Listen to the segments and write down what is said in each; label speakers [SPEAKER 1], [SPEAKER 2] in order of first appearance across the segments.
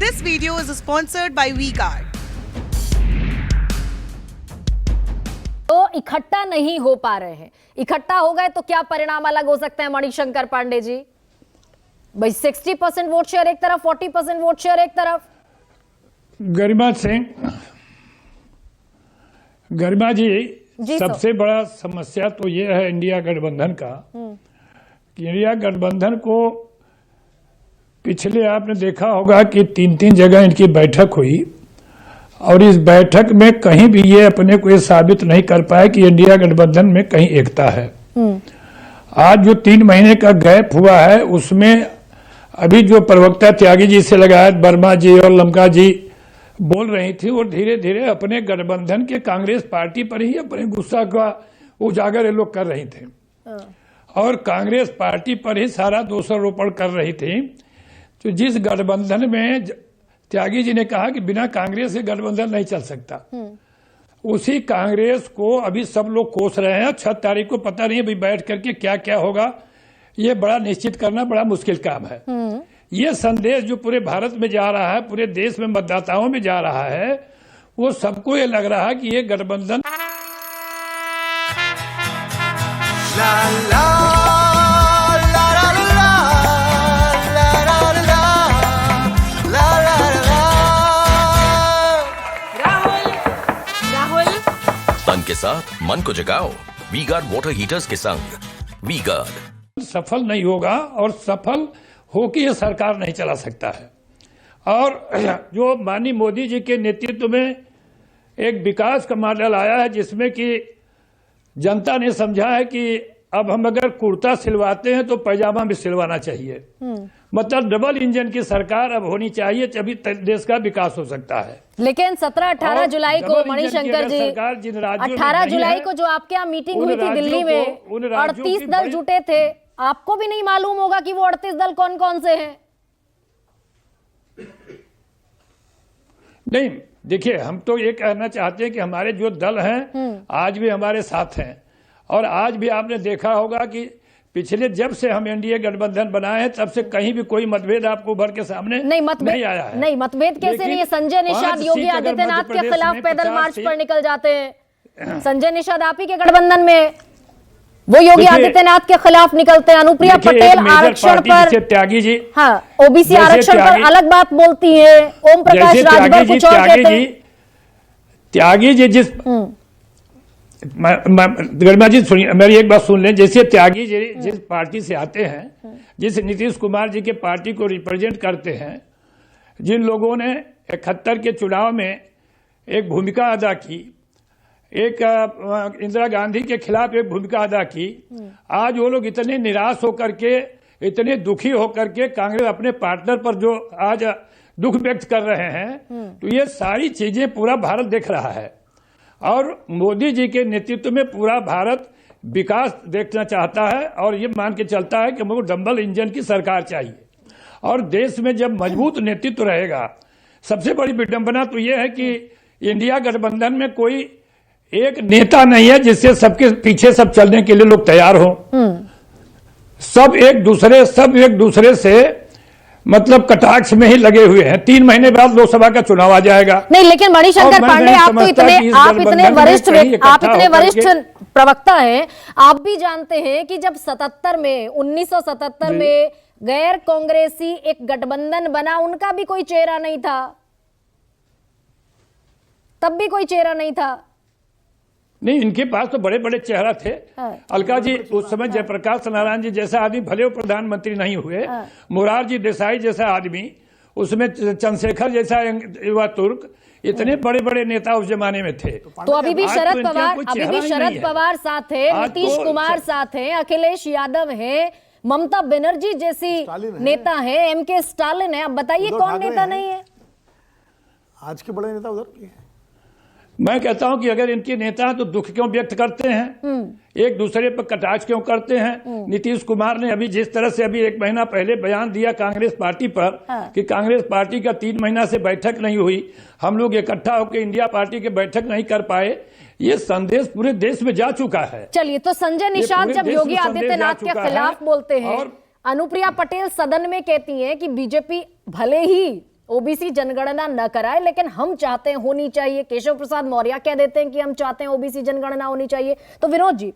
[SPEAKER 1] This video is sponsored by V-Guard.
[SPEAKER 2] तो इकट्ठा नहीं हो पा रहे हैं, इकट्ठा हो गए तो क्या परिणाम अलग हो सकते हैं मणिशंकर पांडे जी? भाई 60% वोट शेयर एक तरफ, 40% वोट शेयर एक तरफ।
[SPEAKER 3] गरिमा जी सबसे बड़ा समस्या तो ये है इंडिया गठबंधन का कि इंडिया गठबंधन को पिछले आपने देखा होगा कि तीन जगह इनकी बैठक हुई और इस बैठक में कहीं भी ये अपने को ये साबित नहीं कर पाए कि इंडिया गठबंधन में कहीं एकता है। आज जो 3 महीने का गैप हुआ है उसमें अभी जो प्रवक्ता त्यागी जी से लगाया वर्मा जी और लमका जी बोल रही थी वो धीरे धीरे अपने गठबंधन के कांग्रेस पार्टी पर ही अपने गुस्सा का उजागर ये लोग कर रही थे और कांग्रेस पार्टी पर ही सारा दोषारोपण कर रही थी। तो जिस गठबंधन में त्यागी जी ने कहा कि बिना कांग्रेस के गठबंधन नहीं चल सकता, उसी कांग्रेस को अभी सब लोग कोस रहे हैं। 6 तारीख को पता नहीं अभी बैठ करके क्या क्या होगा, ये बड़ा निश्चित करना बड़ा मुश्किल काम है। ये संदेश जो पूरे भारत में जा रहा है, पूरे देश में मतदाताओं में जा रहा है, वो सबको ये लग रहा है कि ये गठबंधन
[SPEAKER 4] तन के साथ मन को जगाओ वी-गार्ड वाटर हीटर्स के संग। वी-गार्ड
[SPEAKER 3] सफल नहीं होगा और सफल होकर ये सरकार नहीं चला सकता है। और जो माननीय मोदी जी के नेतृत्व में एक विकास का मॉडल आया है जिसमें कि जनता ने समझा है कि अब हम अगर कुर्ता सिलवाते हैं तो पैजामा भी सिलवाना चाहिए। मतलब डबल इंजन की सरकार अब होनी चाहिए, तभी देश का विकास हो सकता है।
[SPEAKER 2] लेकिन 17-18 जुलाई को मणिशंकर जी 18 जुलाई को जो आपके यहाँ मीटिंग हुई थी दिल्ली में 38 दल जुटे थे, आपको भी नहीं मालूम होगा कि वो 38 दल कौन कौन से हैं?
[SPEAKER 3] नहीं, देखिए हम तो ये कहना चाहते हैं कि हमारे जो दल हैं आज भी हमारे साथ हैं और आज भी आपने देखा होगा कि पिछले जब से हम एनडीए गठबंधन बनाए हैं तब से कहीं भी कोई मतभेद आपको उभर के सामने नहीं आया है।
[SPEAKER 2] नहीं, मतभेद कैसे नहीं है? संजय निषाद योगी आदित्यनाथ के खिलाफ पैदल मार्च पर निकल जाते हैं। संजय निषाद आप ही के गठबंधन में, वो योगी आदित्यनाथ के खिलाफ निकलते हैं। अनुप्रिया पटेल आरक्षण पर, त्यागी जी हाँ ओबीसी आरक्षण पर अलग बात बोलती है। ओम प्रकाश राजभर कुछ और कहते हैं।
[SPEAKER 3] त्यागी जी जिस गरिमा जी सुनिए, मेरी एक बात सुन लें। जैसे त्यागी जी जिस पार्टी से आते हैं, जिस नीतीश कुमार जी के पार्टी को रिप्रेजेंट करते हैं, जिन लोगों ने 71 के चुनाव में एक भूमिका अदा की, एक इंदिरा गांधी के खिलाफ एक भूमिका अदा की, आज वो लोग इतने निराश होकर के, इतने दुखी होकर के कांग्रेस अपने पार्टनर पर जो आज दुख व्यक्त कर रहे हैं, तो ये सारी चीजें पूरा भारत देख रहा है और मोदी जी के नेतृत्व में पूरा भारत विकास देखना चाहता है और ये मान के चलता है कि हमको डबल इंजन की सरकार चाहिए। और देश में जब मजबूत नेतृत्व रहेगा, सबसे बड़ी विडंबना तो ये है कि इंडिया गठबंधन में कोई एक नेता नहीं है जिससे सबके पीछे सब चलने के लिए लोग तैयार हों। सब एक दूसरे से मतलब कटाक्ष में ही लगे हुए हैं। 3 महीने बाद लोकसभा का चुनाव आ जाएगा।
[SPEAKER 2] नहीं, लेकिन मणिशंकर पांडे आप इतने वरिष्ठ प्रवक्ता हैं, आप भी जानते हैं कि जब 1977 में गैर कांग्रेसी एक गठबंधन बना, उनका भी कोई चेहरा नहीं था, तब भी कोई चेहरा नहीं था।
[SPEAKER 3] नहीं, इनके पास तो बड़े बड़े चेहरा थे। अलका जी उस समय जयप्रकाश नारायण जी जैसा आदमी भले वो प्रधानमंत्री नहीं हुए, मोरारजी देसाई जैसा आदमी, उसमें चंद्रशेखर जैसा युवा तुर्क, इतने बड़े बड़े नेता उस जमाने में थे।
[SPEAKER 2] तो अभी भी शरद पवार साथ है, नीतीश कुमार साथ है, अखिलेश यादव है, ममता बनर्जी जैसी नेता है, MK स्टालिन है। अब बताइए कौन नेता नहीं है?
[SPEAKER 5] आज के बड़े नेता उधर।
[SPEAKER 3] मैं कहता हूं कि अगर इनके नेता हैं तो दुख क्यों व्यक्त करते हैं, एक दूसरे पर कटाक्ष क्यों करते हैं? नीतीश कुमार ने अभी जिस तरह से अभी 1 महीना पहले बयान दिया कांग्रेस पार्टी पर कि कांग्रेस पार्टी का 3 महीना से बैठक नहीं हुई, हम लोग इकट्ठा होकर इंडिया पार्टी की बैठक नहीं कर पाए, ये संदेश पूरे देश में जा चुका है।
[SPEAKER 2] चलिए, तो संजय निषाद जब योगी आदित्यनाथ के खिलाफ बोलते हैं, अनुप्रिया पटेल सदन में कहती हैं कि बीजेपी भले ही ओबीसी जनगणना न कराए, लेकिन हम चाहते हैं होनी चाहिए। केशव प्रसाद मौर्य कह देते हैं कि हम चाहते हैं ओबीसी जनगणना होनी चाहिए। तो विनोद जी,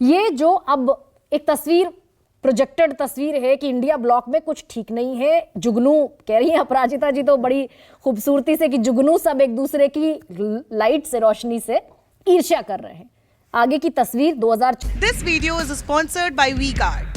[SPEAKER 2] ये जो अब एक तस्वीर, प्रोजेक्टेड तस्वीर है कि इंडिया ब्लॉक में कुछ ठीक नहीं है, जुगनू कह रही है अपराजिता जी तो बड़ी खूबसूरती से कि जुगनू सब एक दूसरे की लाइट से, रोशनी से ईर्ष्या कर रहे हैं। आगे की तस्वीर 2000।
[SPEAKER 1] This video is sponsored by WeGuard.